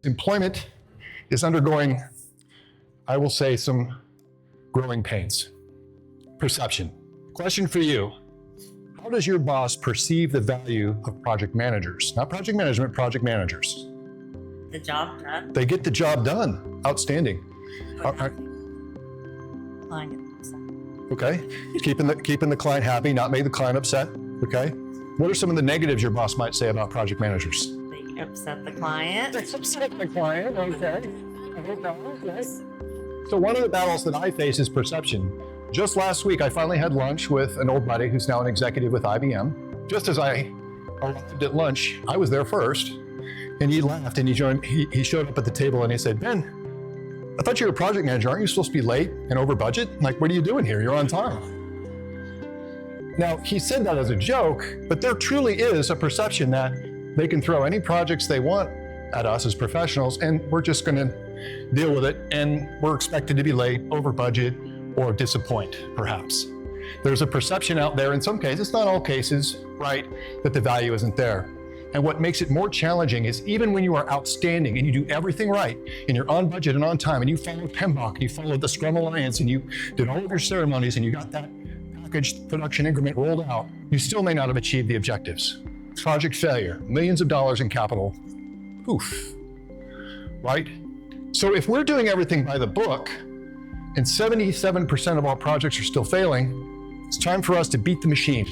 Employment is undergoing, I will say, some growing pains. Perception. Question for you. How does your boss perceive the value of project managers? Not project management, project managers. The job done. They get the job done. Outstanding. All right. Client upset. Okay. Keeping the client happy, not make the client upset. Okay. What are some of the negatives your boss might say about project managers? They upset the client. Upset the client. Okay. Okay. So one of the battles that I face is perception. Just last week, I finally had lunch with an old buddy who's now an executive with IBM. Just as I arrived at lunch, I was there first, and he laughed and he showed up at the table and he said, "Ben, I thought you were a project manager. Aren't you supposed to be late and over budget? Like, what are you doing here? You're on time." Now, he said that as a joke, but there truly is a perception that they can throw any projects they want at us as professionals, and we're just going to deal with it, and we're expected to be late, over budget, or disappoint, perhaps. There's a perception out there in some cases, not all cases, right, that the value isn't there. And what makes it more challenging is even when you are outstanding and you do everything right, and you're on budget and on time, and you followed PMBOK, and you followed the Scrum Alliance, and you did all of your ceremonies, and you got that packaged production increment rolled out, you still may not have achieved the objectives. Project failure, millions of dollars in capital, poof, right? So if we're doing everything by the book, and 77% of all projects are still failing, it's time for us to beat the machine.